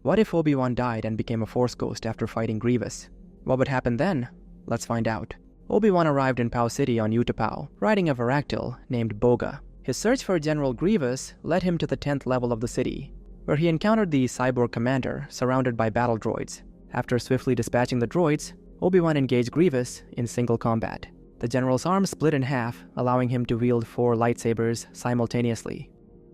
What if Obi Wan died and became a Force ghost after fighting Grievous? What would happen then? Let's find out. Obi Wan arrived in Pau City on Utapau, riding a Varactyl named Boga. His search for General Grievous led him to the 10th level of the city, where he encountered the cyborg commander surrounded by battle droids. After swiftly dispatching the droids, Obi-Wan engaged Grievous in single combat. The general's arm split in half, allowing him to wield 4 lightsabers simultaneously.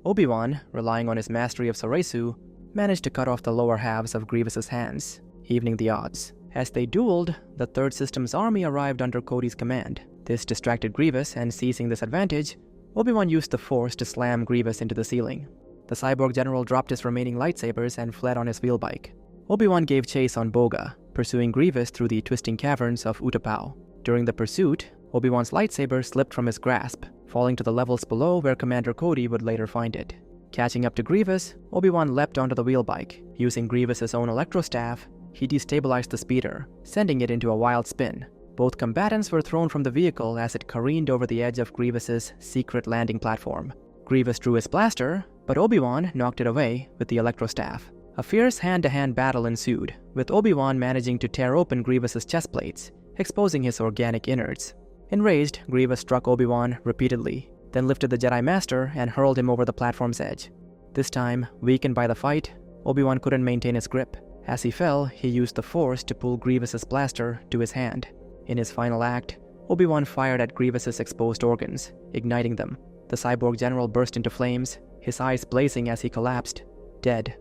Obi-Wan, relying on his mastery of Soresu, managed to cut off the lower halves of Grievous's hands, evening the odds. As they dueled, the Third System's army arrived under Cody's command. This distracted Grievous, and seizing this advantage, Obi-Wan used the Force to slam Grievous into the ceiling. The cyborg general dropped his remaining lightsabers and fled on his wheel bike. Obi-Wan gave chase on Boga, pursuing Grievous through the twisting caverns of Utapau. During the pursuit, Obi-Wan's lightsaber slipped from his grasp, falling to the levels below where Commander Cody would later find it. Catching up to Grievous, Obi-Wan leapt onto the wheel bike. Using Grievous's own electro staff, he destabilized the speeder, sending it into a wild spin. Both combatants were thrown from the vehicle as it careened over the edge of Grievous's secret landing platform. Grievous drew his blaster, but Obi-Wan knocked it away with the electro staff. A fierce hand-to-hand battle ensued, with Obi-Wan managing to tear open Grievous's chest plates, exposing his organic innards. Enraged, Grievous struck Obi-Wan repeatedly, then lifted the Jedi Master and hurled him over the platform's edge. This time, weakened by the fight, Obi-Wan couldn't maintain his grip. As he fell, he used the Force to pull Grievous's blaster to his hand. In his final act, Obi-Wan fired at Grievous's exposed organs, igniting them. The cyborg general burst into flames, his eyes blazing as he collapsed, dead.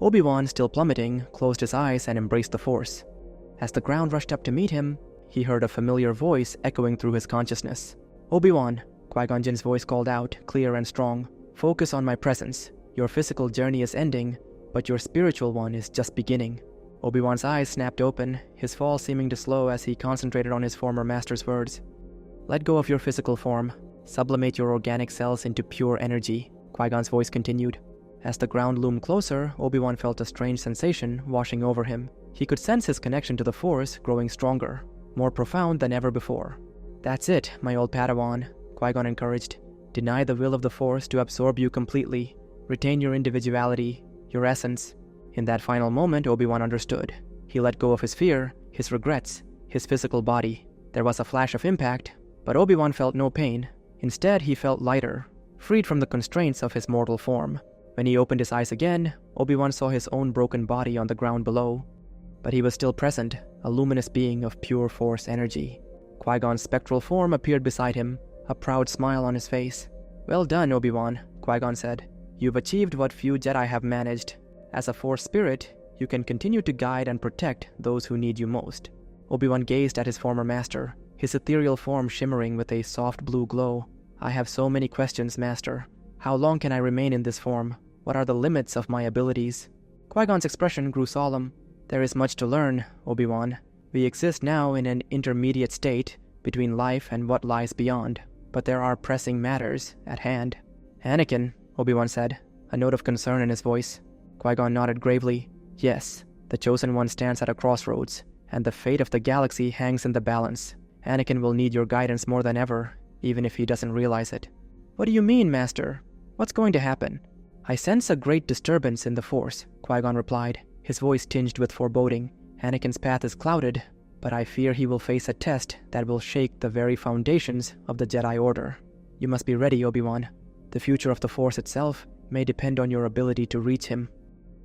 Obi-Wan, still plummeting, closed his eyes and embraced the Force. As the ground rushed up to meet him, he heard a familiar voice echoing through his consciousness. "Obi-Wan," Qui-Gon Jinn's voice called out, clear and strong. "Focus on my presence. Your physical journey is ending, but your spiritual one is just beginning." Obi-Wan's eyes snapped open, his fall seeming to slow as he concentrated on his former master's words. "Let go of your physical form. Sublimate your organic cells into pure energy," Qui-Gon's voice continued. As the ground loomed closer, Obi-Wan felt a strange sensation washing over him. He could sense his connection to the Force growing stronger, more profound than ever before. "That's it, my old Padawan," Qui-Gon encouraged. "Deny the will of the Force to absorb you completely. Retain your individuality, your essence." In that final moment, Obi-Wan understood. He let go of his fear, his regrets, his physical body. There was a flash of impact, but Obi-Wan felt no pain. Instead, he felt lighter, freed from the constraints of his mortal form. When he opened his eyes again, Obi-Wan saw his own broken body on the ground below. But he was still present, a luminous being of pure Force energy. Qui-Gon's spectral form appeared beside him, a proud smile on his face. "Well done, Obi-Wan," Qui-Gon said. "You've achieved what few Jedi have managed. As a Force spirit, you can continue to guide and protect those who need you most." Obi-Wan gazed at his former master, his ethereal form shimmering with a soft blue glow. "I have so many questions, Master. How long can I remain in this form? What are the limits of my abilities?" Qui-Gon's expression grew solemn. "There is much to learn, Obi-Wan. We exist now in an intermediate state between life and what lies beyond, but there are pressing matters at hand." "Anakin," Obi-Wan said, a note of concern in his voice. Qui-Gon nodded gravely. "Yes, the Chosen One stands at a crossroads, and the fate of the galaxy hangs in the balance. Anakin will need your guidance more than ever, even if he doesn't realize it." "What do you mean, Master? What's going to happen?" "I sense a great disturbance in the Force," Qui-Gon replied, his voice tinged with foreboding. "Anakin's path is clouded, but I fear he will face a test that will shake the very foundations of the Jedi Order. You must be ready, Obi-Wan. The future of the Force itself may depend on your ability to reach him."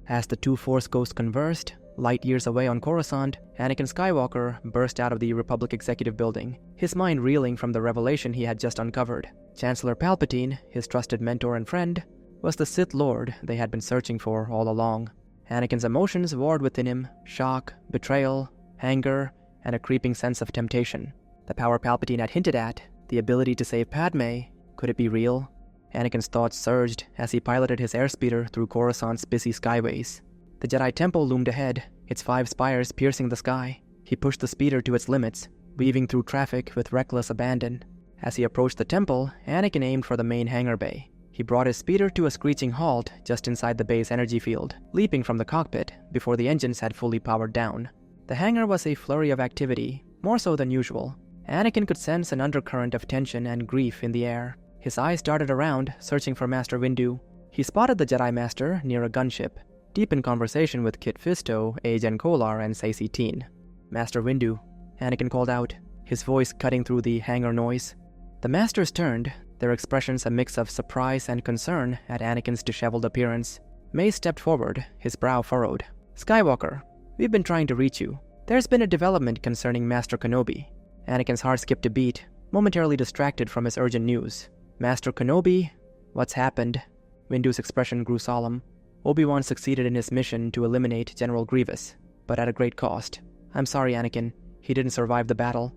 As the two Force ghosts conversed, light years away on Coruscant, Anakin Skywalker burst out of the Republic Executive Building, his mind reeling from the revelation he had just uncovered. Chancellor Palpatine, his trusted mentor and friend, was the Sith Lord they had been searching for all along. Anakin's emotions warred within him: shock, betrayal, anger, and a creeping sense of temptation. The power Palpatine had hinted at, the ability to save Padme, could it be real? Anakin's thoughts surged as he piloted his airspeeder through Coruscant's busy skyways. The Jedi Temple loomed ahead, its 5 spires piercing the sky. He pushed the speeder to its limits, weaving through traffic with reckless abandon. As he approached the temple, Anakin aimed for the main hangar bay. He brought his speeder to a screeching halt just inside the bay's energy field, leaping from the cockpit before the engines had fully powered down. The hangar was a flurry of activity, more so than usual. Anakin could sense an undercurrent of tension and grief in the air. His eyes darted around, searching for Master Windu. He spotted the Jedi Master near a gunship. deep in conversation with Kit Fisto, Agen Kolar, and Saesee Tiin. "Master Windu," Anakin called out, his voice cutting through the hangar noise. The Masters turned, their expressions a mix of surprise and concern at Anakin's disheveled appearance. Mace stepped forward, his brow furrowed. "Skywalker, we've been trying to reach you. There's been a development concerning Master Kenobi." Anakin's heart skipped a beat, momentarily distracted from his urgent news. "Master Kenobi? What's happened?" Windu's expression grew solemn. "Obi Wan succeeded in his mission to eliminate General Grievous, but at a great cost. I'm sorry, Anakin. He didn't survive the battle."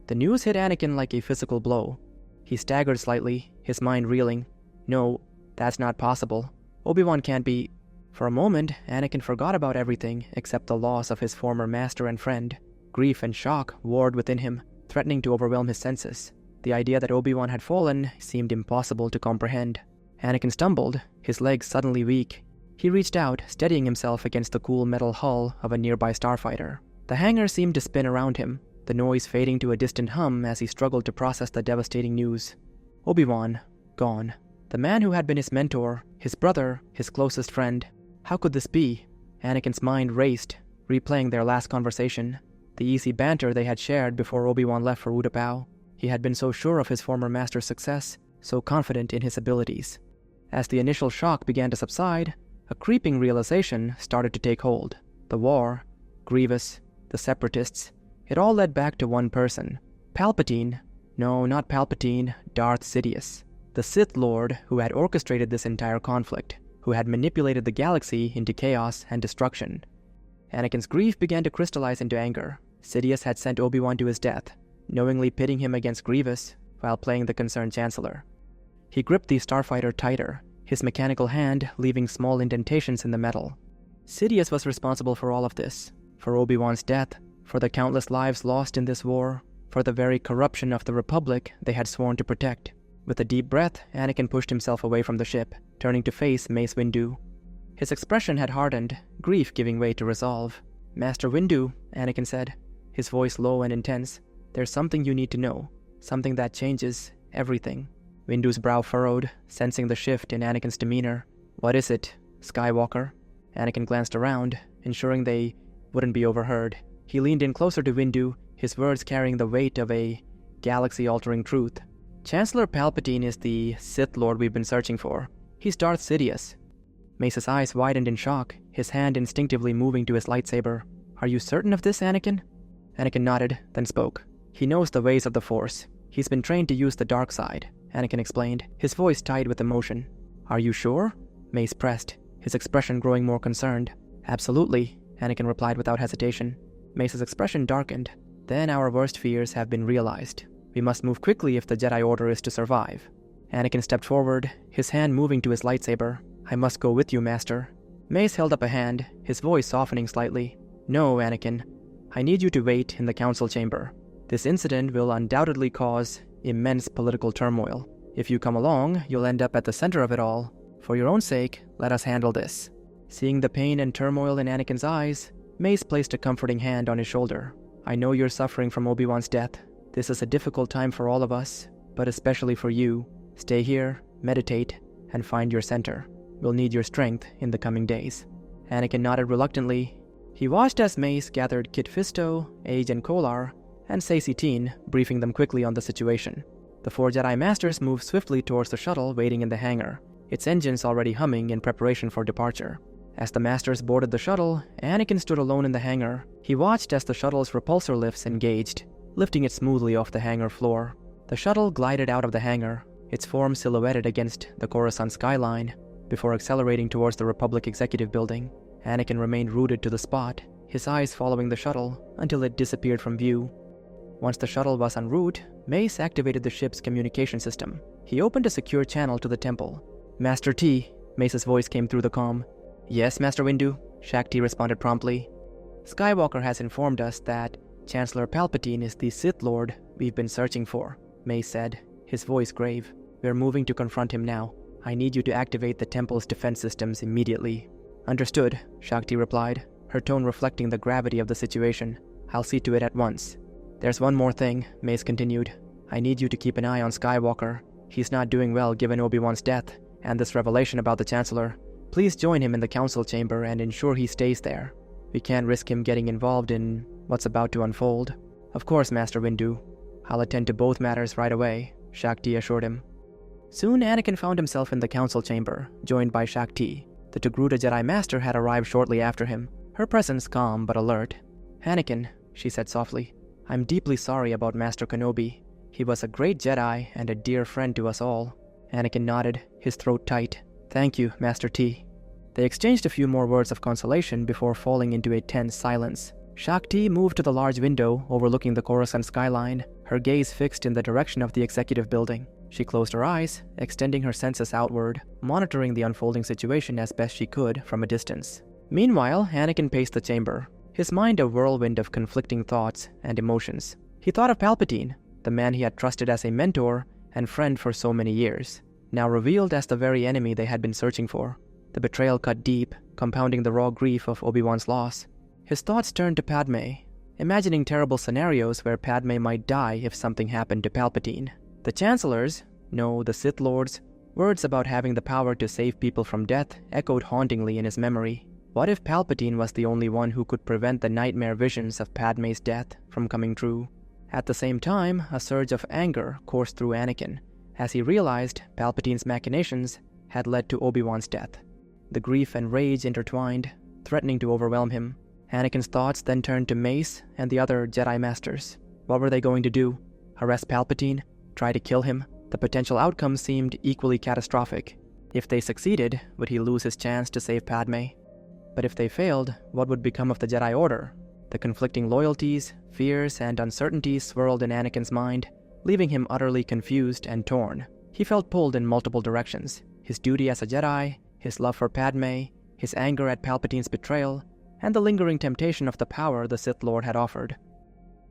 The news hit Anakin like a physical blow. He staggered slightly, his mind reeling. "No, that's not possible. Obi Wan can't be..." For a moment, Anakin forgot about everything except the loss of his former master and friend. Grief and shock warred within him, threatening to overwhelm his senses. The idea that Obi Wan had fallen seemed impossible to comprehend. Anakin stumbled, his legs suddenly weak. He reached out, steadying himself against the cool metal hull of a nearby starfighter. The hangar seemed to spin around him, the noise fading to a distant hum as he struggled to process the devastating news. Obi Wan, gone. The man who had been his mentor, his brother, his closest friend. How could this be? Anakin's mind raced, replaying their last conversation, the easy banter they had shared before Obi Wan left for Utapau. He had been so sure of his former master's success, so confident in his abilities. As the initial shock began to subside, a creeping realization started to take hold. The war, Grievous, the Separatists, it all led back to one person. Palpatine. No, not Palpatine, Darth Sidious. The Sith Lord who had orchestrated this entire conflict, who had manipulated the galaxy into chaos and destruction. Anakin's grief began to crystallize into anger. Sidious had sent Obi Wan to his death, knowingly pitting him against Grievous while playing the concerned Chancellor. He gripped the starfighter tighter, his mechanical hand leaving small indentations in the metal. Sidious was responsible for all of this, for Obi Wan's death, for the countless lives lost in this war, for the very corruption of the Republic they had sworn to protect. With a deep breath, Anakin pushed himself away from the ship, turning to face Mace Windu. His expression had hardened, grief giving way to resolve. "Master Windu," Anakin said, his voice low and intense, "there's something you need to know, something that changes everything." Windu's brow furrowed, sensing the shift in Anakin's demeanor. "What is it, Skywalker?" Anakin glanced around, ensuring they wouldn't be overheard. He leaned in closer to Windu, his words carrying the weight of a galaxy-altering truth. "Chancellor Palpatine is the Sith Lord we've been searching for. He's Darth Sidious." Mace's eyes widened in shock, his hand instinctively moving to his lightsaber. "Are you certain of this, Anakin?" Anakin nodded, then spoke. "He knows the ways of the Force. He's been trained to use the dark side," Anakin explained, his voice tied with emotion. "Are you sure?" Mace pressed, his expression growing more concerned. "Absolutely," Anakin replied without hesitation. Mace's expression darkened. "Then our worst fears have been realized. We must move quickly if the Jedi Order is to survive." Anakin stepped forward, his hand moving to his lightsaber. "I must go with you, Master." Mace held up a hand, his voice softening slightly. "No, Anakin. I need you to wait in the council chamber. This incident will undoubtedly cause immense political turmoil. If you come along, you'll end up at the center of it all. For your own sake, let us handle this." Seeing the pain and turmoil in Anakin's eyes, Mace placed a comforting hand on his shoulder. "I know you're suffering from Obi Wan's death. This is a difficult time for all of us, but especially for you. Stay here, meditate, and find your center. We'll need your strength in the coming days." Anakin nodded reluctantly. He watched as Mace gathered Kit Fisto, Agen Kolar, and Saesee Tiin, briefing them quickly on the situation. The 4 Jedi Masters moved swiftly towards the shuttle waiting in the hangar, its engines already humming in preparation for departure. As the Masters boarded the shuttle, Anakin stood alone in the hangar. He watched as the shuttle's repulsor lifts engaged, lifting it smoothly off the hangar floor. The shuttle glided out of the hangar, its form silhouetted against the Coruscant skyline, before accelerating towards the Republic Executive Building. Anakin remained rooted to the spot, his eyes following the shuttle until it disappeared from view. Once the shuttle was en route, Mace activated the ship's communication system. He opened a secure channel to the temple. "Master T," Mace's voice came through the comm. "Yes, Master Windu," Shak T responded promptly. "Skywalker has informed us that Chancellor Palpatine is the Sith Lord we've been searching for," Mace said, his voice grave. "We're moving to confront him now. I need you to activate the temple's defense systems immediately." "Understood," Shak T replied, her tone reflecting the gravity of the situation. "I'll see to it at once." "There's one more thing," Mace continued. "I need you to keep an eye on Skywalker. He's not doing well given Obi Wan's death, and this revelation about the Chancellor. Please join him in the council chamber and ensure he stays there. We can't risk him getting involved in what's about to unfold." "Of course, Master Windu. I'll attend to both matters right away," Shaak-Ti assured him. Soon Anakin found himself in the council chamber, joined by Shaak-Ti. The Togruta Jedi Master had arrived shortly after him, her presence calm but alert. "Anakin," she said softly, "I'm deeply sorry about Master Kenobi. He was a great Jedi and a dear friend to us all." Anakin nodded, his throat tight. "Thank you, Master T." They exchanged a few more words of consolation before falling into a tense silence. Shaak-Ti moved to the large window overlooking the Coruscant skyline, her gaze fixed in the direction of the executive building. She closed her eyes, extending her senses outward, monitoring the unfolding situation as best she could from a distance. Meanwhile, Anakin paced the chamber, his mind a whirlwind of conflicting thoughts and emotions. He thought of Palpatine, the man he had trusted as a mentor and friend for so many years, now revealed as the very enemy they had been searching for. The betrayal cut deep, compounding the raw grief of Obi Wan's loss. His thoughts turned to Padme, imagining terrible scenarios where Padme might die if something happened to Palpatine. The Chancellor's, no, the Sith Lord's, words about having the power to save people from death echoed hauntingly in his memory. What if Palpatine was the only one who could prevent the nightmare visions of Padme's death from coming true? At the same time, a surge of anger coursed through Anakin, as he realized Palpatine's machinations had led to Obi Wan's death. The grief and rage intertwined, threatening to overwhelm him. Anakin's thoughts then turned to Mace and the other Jedi Masters. What were they going to do? Arrest Palpatine? Try to kill him? The potential outcome seemed equally catastrophic. If they succeeded, would he lose his chance to save Padme? But if they failed, what would become of the Jedi Order? The conflicting loyalties, fears, and uncertainties swirled in Anakin's mind, leaving him utterly confused and torn. He felt pulled in multiple directions. His duty as a Jedi, his love for Padme, his anger at Palpatine's betrayal, and the lingering temptation of the power the Sith Lord had offered.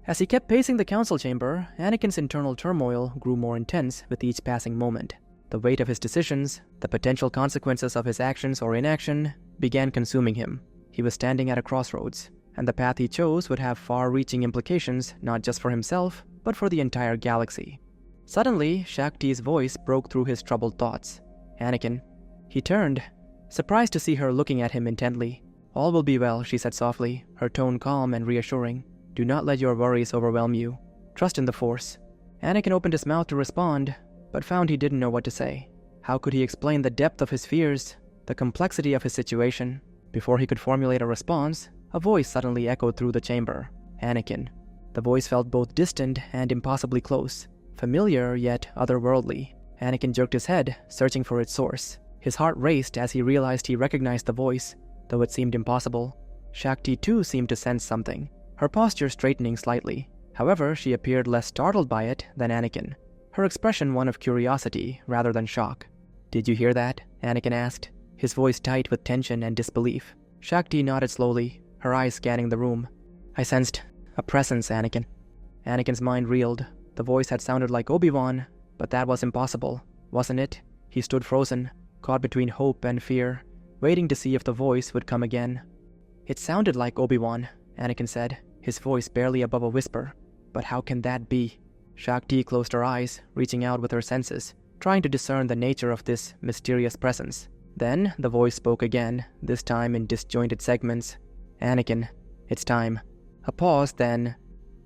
As he kept pacing the council chamber, Anakin's internal turmoil grew more intense with each passing moment. The weight of his decisions, the potential consequences of his actions or inaction, began consuming him. He was standing at a crossroads, and the path he chose would have far-reaching implications not just for himself, but for the entire galaxy. Suddenly, Shaak-Ti's voice broke through his troubled thoughts. "Anakin." He turned, surprised to see her looking at him intently. "All will be well," she said softly, her tone calm and reassuring. "Do not let your worries overwhelm you. Trust in the Force." Anakin opened his mouth to respond, but found he didn't know what to say. How could he explain the depth of his fears, the complexity of his situation? Before he could formulate a response, a voice suddenly echoed through the chamber. "Anakin." The voice felt both distant and impossibly close, familiar yet otherworldly. Anakin jerked his head, searching for its source. His heart raced as he realized he recognized the voice, though it seemed impossible. Shaak-Ti too seemed to sense something, her posture straightening slightly. However, she appeared less startled by it than Anakin, her expression one of curiosity rather than shock. "Did you hear that?" Anakin asked, his voice tight with tension and disbelief. Shaak-Ti nodded slowly, her eyes scanning the room. "I sensed a presence, Anakin." Anakin's mind reeled. The voice had sounded like Obi Wan, but that was impossible, wasn't it? He stood frozen, caught between hope and fear, waiting to see if the voice would come again. "It sounded like Obi Wan," Anakin said, his voice barely above a whisper. "But how can that be?" Shaak-Ti closed her eyes, reaching out with her senses, trying to discern the nature of this mysterious presence. Then the voice spoke again, this time in disjointed segments. "Anakin, it's time." A pause, then,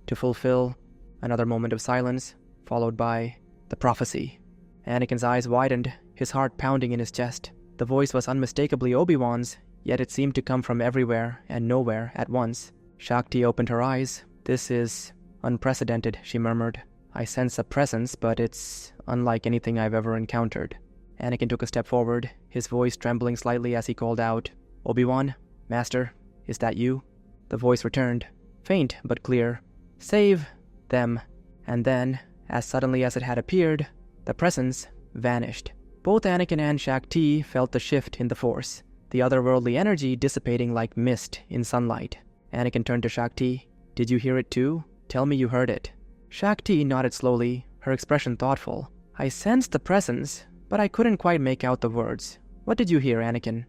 "To fulfill." Another moment of silence, followed by the prophecy. Anakin's eyes widened, his heart pounding in his chest. The voice was unmistakably Obi Wan's, yet it seemed to come from everywhere and nowhere at once. Shaak-Ti opened her eyes. "This is unprecedented," she murmured. "I sense a presence, but it's unlike anything I've ever encountered." Anakin took a step forward, his voice trembling slightly as he called out, "Obi Wan, Master, is that you?" The voice returned, faint but clear. "Save them." And then, as suddenly as it had appeared, the presence vanished. Both Anakin and Shaak-Ti felt the shift in the Force, the otherworldly energy dissipating like mist in sunlight. Anakin turned to Shaak-Ti. "Did you hear it too? Tell me you heard it." Shaak-Ti nodded slowly, her expression thoughtful. "I sensed the presence, but I couldn't quite make out the words. What did you hear, Anakin?"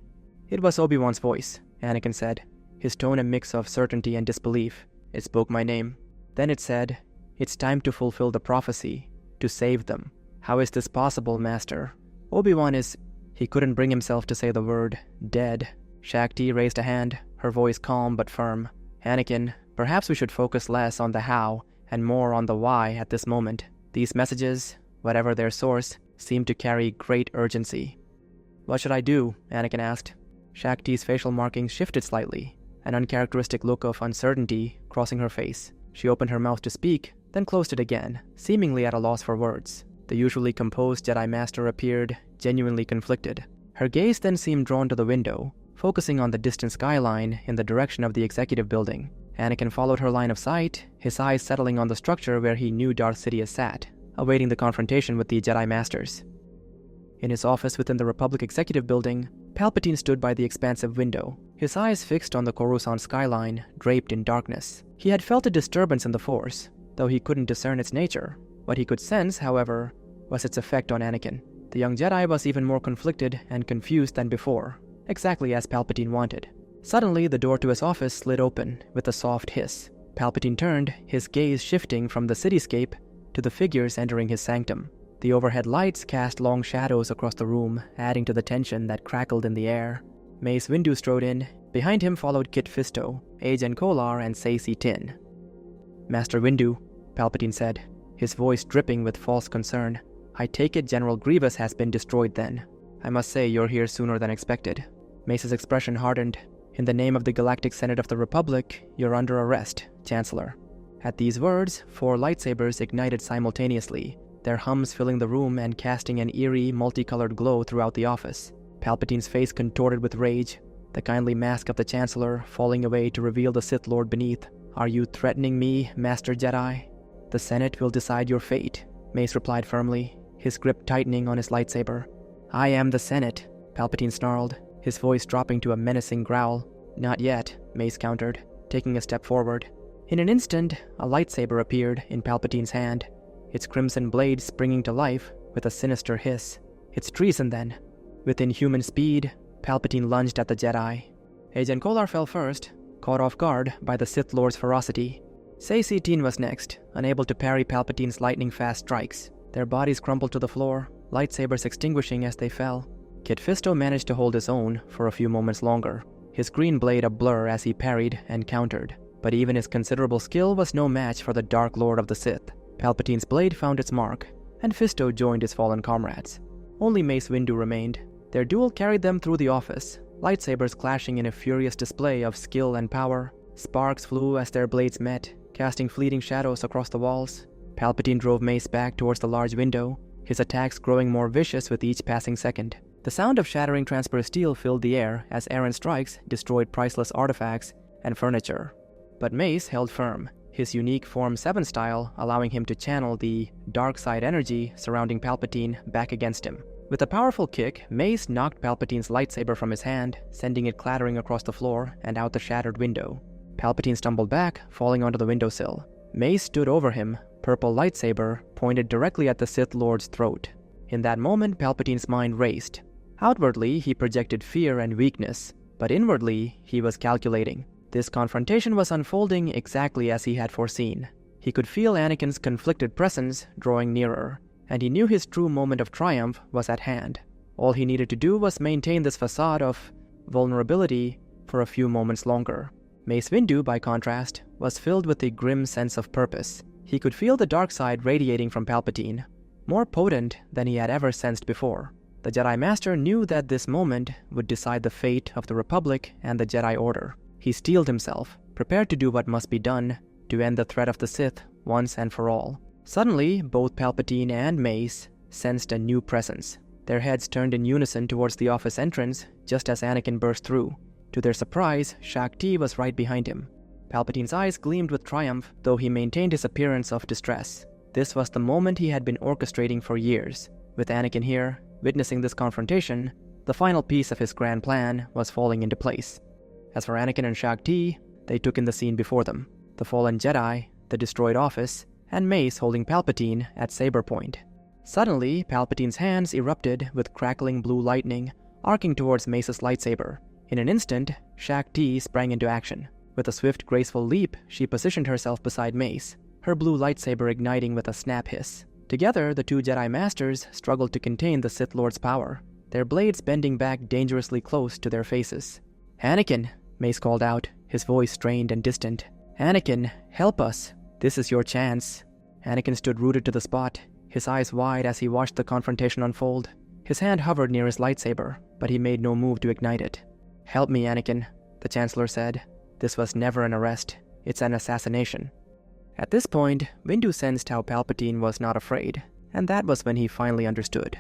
"It was Obi Wan's voice," Anakin said, his tone a mix of certainty and disbelief. "It spoke my name. Then it said, 'It's time to fulfill the prophecy, to save them.'" "How is this possible, Master?" "Obi Wan is..." He couldn't bring himself to say the word dead. Shakti raised a hand, her voice calm but firm. Anakin, perhaps we should focus less on the how and more on the why at this moment. These messages, whatever their source, seem to carry great urgency. What should I do? Anakin asked. Shakti's facial markings shifted slightly, an uncharacteristic look of uncertainty crossing her face. She opened her mouth to speak, then closed it again, seemingly at a loss for words. The usually composed Jedi Master appeared genuinely conflicted. Her gaze then seemed drawn to the window, focusing on the distant skyline in the direction of the executive building. Anakin followed her line of sight, his eyes settling on the structure where he knew Darth Sidious sat, awaiting the confrontation with the Jedi Masters. In his office within the Republic executive building, Palpatine stood by the expansive window, his eyes fixed on the Coruscant skyline, draped in darkness. He had felt a disturbance in the Force, though he couldn't discern its nature. What he could sense, however, was its effect on Anakin. The young Jedi was even more conflicted and confused than before, exactly as Palpatine wanted. Suddenly, the door to his office slid open with a soft hiss. Palpatine turned, his gaze shifting from the cityscape to the figures entering his sanctum. The overhead lights cast long shadows across the room, adding to the tension that crackled in the air. Mace Windu strode in. Behind him followed Kit Fisto, Agen Kolar, and Saesee Tiin. Master Windu, Palpatine said, his voice dripping with false concern. I take it General Grievous has been destroyed then. I must say you're here sooner than expected. Mace's expression hardened. In the name of the Galactic Senate of the Republic, you're under arrest, Chancellor. At these words, 4 lightsabers ignited simultaneously, their hums filling the room and casting an eerie, multicolored glow throughout the office. Palpatine's face contorted with rage, the kindly mask of the Chancellor falling away to reveal the Sith Lord beneath. Are you threatening me, Master Jedi? The Senate will decide your fate, Mace replied firmly, his grip tightening on his lightsaber. I am the Senate, Palpatine snarled, his voice dropping to a menacing growl. Not yet, Mace countered, taking a step forward. In an instant, a lightsaber appeared in Palpatine's hand, its crimson blade springing to life with a sinister hiss. It's treason then. With inhuman speed, Palpatine lunged at the Jedi. Agen Kolar fell first, caught off guard by the Sith Lord's ferocity. Saesee Tiin was next, unable to parry Palpatine's lightning-fast strikes. Their bodies crumpled to the floor, lightsabers extinguishing as they fell. Kit Fisto managed to hold his own for a few moments longer, his green blade a blur as he parried and countered. But even his considerable skill was no match for the Dark Lord of the Sith. Palpatine's blade found its mark, and Fisto joined his fallen comrades. Only Mace Windu remained. Their duel carried them through the office, lightsabers clashing in a furious display of skill and power. Sparks flew as their blades met, casting fleeting shadows across the walls. Palpatine drove Mace back towards the large window, his attacks growing more vicious with each passing second. The sound of shattering transparent steel filled the air as errant strikes destroyed priceless artifacts and furniture. But Mace held firm, his unique Form 7 style allowing him to channel the dark side energy surrounding Palpatine back against him. With a powerful kick, Mace knocked Palpatine's lightsaber from his hand, sending it clattering across the floor and out the shattered window. Palpatine stumbled back, falling onto the windowsill. Mace stood over him, purple lightsaber pointed directly at the Sith Lord's throat. In that moment, Palpatine's mind raced. Outwardly, he projected fear and weakness, but inwardly, he was calculating. This confrontation was unfolding exactly as he had foreseen. He could feel Anakin's conflicted presence drawing nearer, and he knew his true moment of triumph was at hand. All he needed to do was maintain this facade of vulnerability for a few moments longer. Mace Windu, by contrast, was filled with a grim sense of purpose. He could feel the dark side radiating from Palpatine, more potent than he had ever sensed before. The Jedi Master knew that this moment would decide the fate of the Republic and the Jedi Order. He steeled himself, prepared to do what must be done to end the threat of the Sith once and for all. Suddenly, both Palpatine and Mace sensed a new presence. Their heads turned in unison towards the office entrance just as Anakin burst through. To their surprise, Shakti was right behind him. Palpatine's eyes gleamed with triumph, though he maintained his appearance of distress. This was the moment he had been orchestrating for years. With Anakin here, witnessing this confrontation, the final piece of his grand plan was falling into place. As for Anakin and Shakti, they took in the scene before them. The fallen Jedi, the destroyed office, and Mace holding Palpatine at saber point. Suddenly, Palpatine's hands erupted with crackling blue lightning, arcing towards Mace's lightsaber. In an instant, Shakti sprang into action. With a swift, graceful leap, she positioned herself beside Mace, her blue lightsaber igniting with a snap hiss. Together, the two Jedi Masters struggled to contain the Sith Lord's power. their blades bending back dangerously close to their faces. "Anakin," Mace called out, his voice strained and distant. "Anakin, help us. This is your chance." Anakin stood rooted to the spot, his eyes wide as he watched the confrontation unfold. His hand hovered near his lightsaber, but he made no move to ignite it. "Help me, Anakin," the Chancellor said. "This was never an arrest. It's an assassination." At this point, Windu sensed how Palpatine was not afraid, and that was when he finally understood.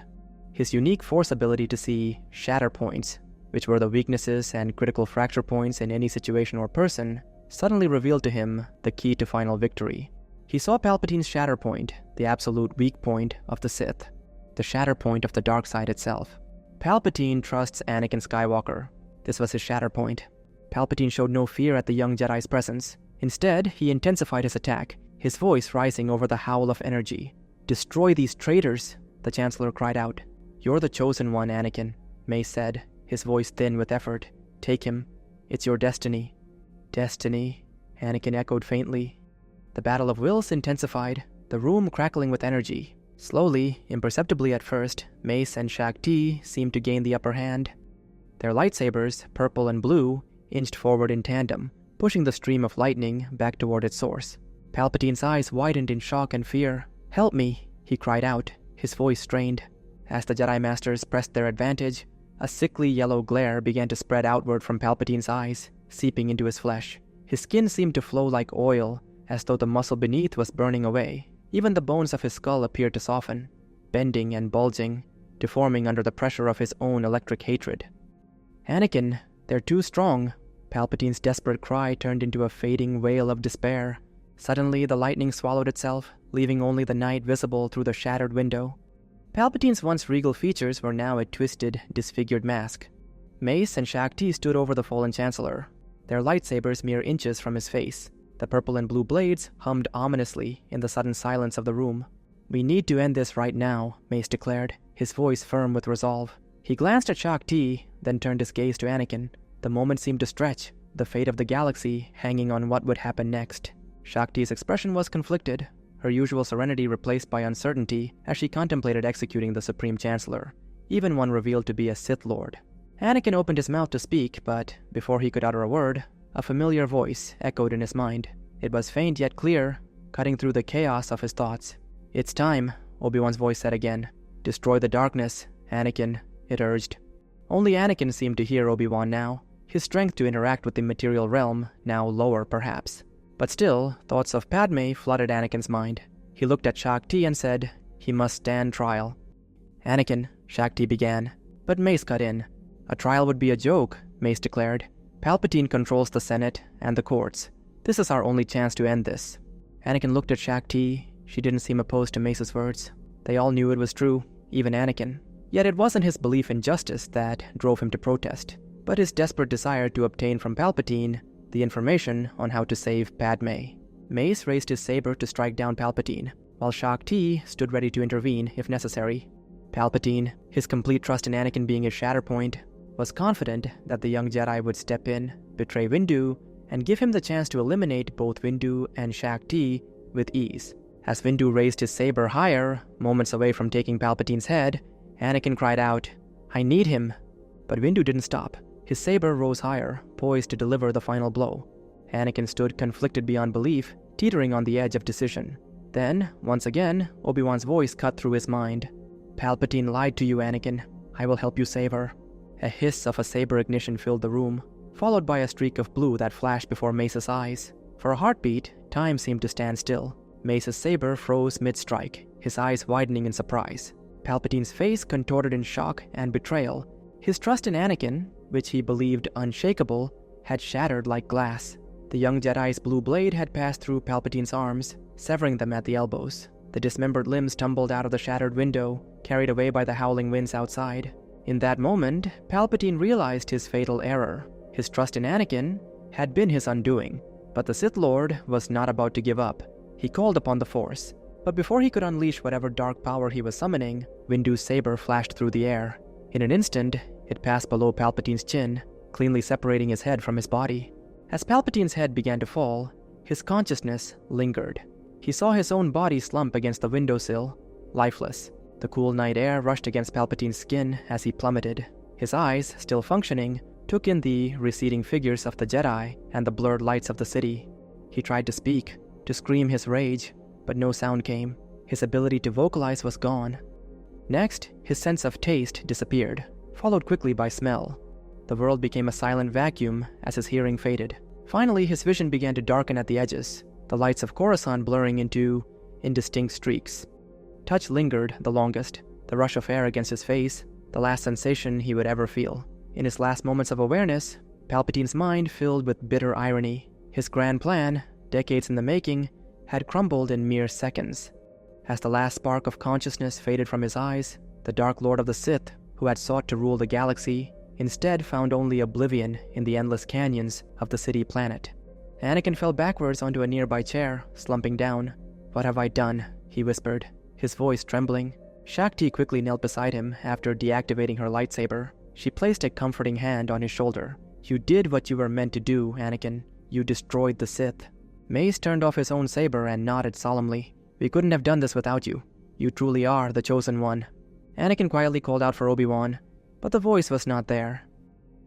His unique Force ability to see shatter points, which were the weaknesses and critical fracture points in any situation or person, suddenly revealed to him the key to final victory. He saw Palpatine's shatter point, the absolute weak point of the Sith, the shatter point of the dark side itself. Palpatine trusts Anakin Skywalker. This was his shatter point. Palpatine showed no fear at the young Jedi's presence. Instead, he intensified his attack, his voice rising over the howl of energy. "Destroy these traitors," the Chancellor cried out. "You're the chosen one, Anakin," Mace said, his voice thin with effort. "Take him. It's your destiny." "Destiny," Anakin echoed faintly. The battle of wills intensified, the room crackling with energy. Slowly, imperceptibly at first, Mace and Shakti seemed to gain the upper hand. Their lightsabers, purple and blue, inched forward in tandem, pushing the stream of lightning back toward its source. Palpatine's eyes widened in shock and fear. "Help me," he cried out, his voice strained. As the Jedi Masters pressed their advantage, a sickly yellow glare began to spread outward from Palpatine's eyes, seeping into his flesh. His skin seemed to flow like oil, as though the muscle beneath was burning away. Even the bones of his skull appeared to soften, bending and bulging, deforming under the pressure of his own electric hatred. "Anakin, they're too strong." Palpatine's desperate cry turned into a fading wail of despair. Suddenly, the lightning swallowed itself, leaving only the night visible through the shattered window. Palpatine's once regal features were now a twisted, disfigured mask. Mace and Shakti stood over the fallen Chancellor, their lightsabers mere inches from his face. The purple and blue blades hummed ominously in the sudden silence of the room. "We need to end this right now," Mace declared, his voice firm with resolve. He glanced at Shakti, then turned his gaze to Anakin. The moment seemed to stretch, the fate of the galaxy hanging on what would happen next. Shakti's expression was conflicted, her usual serenity replaced by uncertainty as she contemplated executing the Supreme Chancellor, even one revealed to be a Sith Lord. Anakin opened his mouth to speak, but before he could utter a word, a familiar voice echoed in his mind. It was faint yet clear, cutting through the chaos of his thoughts. "It's time," Obi-Wan's voice said again. "Destroy the darkness, Anakin," it urged. Only Anakin seemed to hear Obi-Wan now, his strength to interact with the material realm now lower perhaps. But still, thoughts of Padme flooded Anakin's mind. He looked at Shakti and said, he must stand trial. "Anakin," Shakti began, but Mace cut in. "A trial would be a joke," Mace declared. "Palpatine controls the Senate and the courts. This is our only chance to end this." Anakin looked at Shakti. She didn't seem opposed to Mace's words. They all knew it was true, even Anakin. Yet it wasn't his belief in justice that drove him to protest, but his desperate desire to obtain from Palpatine the information on how to save Padme. Mace raised his saber to strike down Palpatine, while Shakti stood ready to intervene if necessary. Palpatine, his complete trust in Anakin being his shatter point, was confident that the young Jedi would step in, betray Windu, and give him the chance to eliminate both Windu and Shakti with ease. As Windu raised his saber higher, moments away from taking Palpatine's head, Anakin cried out, "I need him!" But Windu didn't stop. His saber rose higher, poised to deliver the final blow. Anakin stood conflicted beyond belief, teetering on the edge of decision. Then, once again, Obi-Wan's voice cut through his mind. "Palpatine lied to you, Anakin. I will help you save her." A hiss of a saber ignition filled the room, followed by a streak of blue that flashed before Mace's eyes. For a heartbeat, time seemed to stand still. Mace's saber froze mid-strike, his eyes widening in surprise. Palpatine's face contorted in shock and betrayal. His trust in Anakin, which he believed unshakable, had shattered like glass. The young Jedi's blue blade had passed through Palpatine's arms, severing them at the elbows. The dismembered limbs tumbled out of the shattered window, carried away by the howling winds outside. In that moment, Palpatine realized his fatal error. His trust in Anakin had been his undoing, but the Sith Lord was not about to give up. He called upon the Force, but before he could unleash whatever dark power he was summoning, Windu's saber flashed through the air. In an instant, it passed below Palpatine's chin, cleanly separating his head from his body. As Palpatine's head began to fall, his consciousness lingered. He saw his own body slump against the windowsill, lifeless. The cool night air rushed against Palpatine's skin as he plummeted. His eyes, still functioning, took in the receding figures of the Jedi and the blurred lights of the city. He tried to speak, to scream his rage, but no sound came. His ability to vocalize was gone. Next, his sense of taste disappeared, followed quickly by smell. The world became a silent vacuum as his hearing faded. Finally, his vision began to darken at the edges, the lights of Coruscant blurring into indistinct streaks. Touch lingered the longest, the rush of air against his face, the last sensation he would ever feel. In his last moments of awareness, Palpatine's mind filled with bitter irony. His grand plan, decades in the making, had crumbled in mere seconds. As the last spark of consciousness faded from his eyes, the Dark Lord of the Sith, who had sought to rule the galaxy, instead found only oblivion in the endless canyons of the city planet. Anakin fell backwards onto a nearby chair, slumping down. "What have I done?" he whispered, his voice trembling. Shakti quickly knelt beside him after deactivating her lightsaber. She placed a comforting hand on his shoulder. "You did what you were meant to do, Anakin. You destroyed the Sith." Mace turned off his own saber and nodded solemnly. "We couldn't have done this without you. You truly are the chosen one." Anakin quietly called out for Obi Wan, but the voice was not there.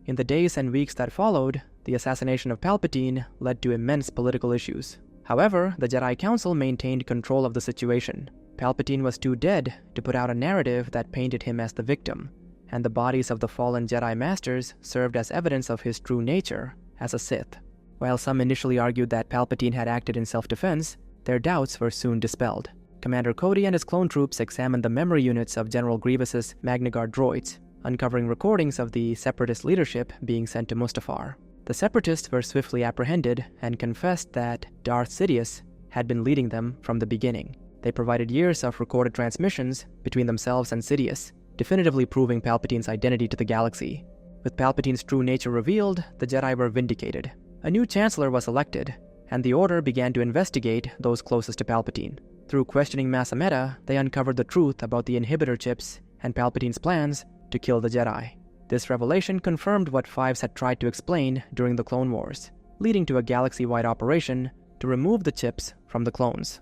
In the days and weeks that followed, the assassination of Palpatine led to immense political issues. However, the Jedi Council maintained control of the situation. Palpatine was too dead to put out a narrative that painted him as the victim, and the bodies of the fallen Jedi Masters served as evidence of his true nature as a Sith. While some initially argued that Palpatine had acted in self-defense, their doubts were soon dispelled. Commander Cody and his clone troops examined the memory units of General Grievous's Magna Guard droids, uncovering recordings of the Separatist leadership being sent to Mustafar. The Separatists were swiftly apprehended and confessed that Darth Sidious had been leading them from the beginning. They provided years of recorded transmissions between themselves and Sidious, definitively proving Palpatine's identity to the galaxy. With Palpatine's true nature revealed, the Jedi were vindicated. A new Chancellor was elected, and the Order began to investigate those closest to Palpatine. Through questioning Masameta, they uncovered the truth about the inhibitor chips and Palpatine's plans to kill the Jedi. This revelation confirmed what Fives had tried to explain during the Clone Wars, leading to a galaxy-wide operation to remove the chips from the clones.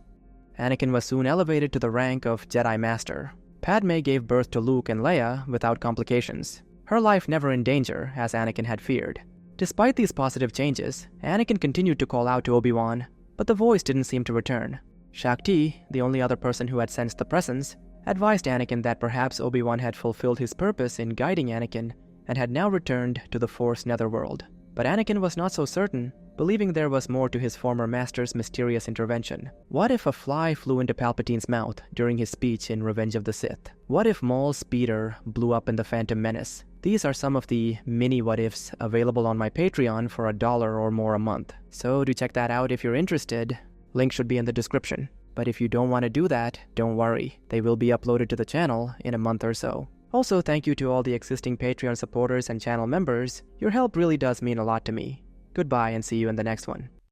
Anakin was soon elevated to the rank of Jedi Master. Padme gave birth to Luke and Leia without complications, her life never in danger as Anakin had feared. Despite these positive changes, Anakin continued to call out to Obi Wan, but the voice didn't seem to return. Shakti, the only other person who had sensed the presence, advised Anakin that perhaps Obi Wan had fulfilled his purpose in guiding Anakin and had now returned to the Force Netherworld. But Anakin was not so certain, believing there was more to his former master's mysterious intervention. What if a fly flew into Palpatine's mouth during his speech in Revenge of the Sith? What if Maul's speeder blew up in The Phantom Menace? These are some of the mini what-ifs available on my Patreon for $1 or more a month. So do check that out if you're interested. Link should be in the description. But if you don't want to do that, don't worry. They will be uploaded to the channel in a month or so. Also, thank you to all the existing Patreon supporters and channel members. Your help really does mean a lot to me. Goodbye and see you in the next one.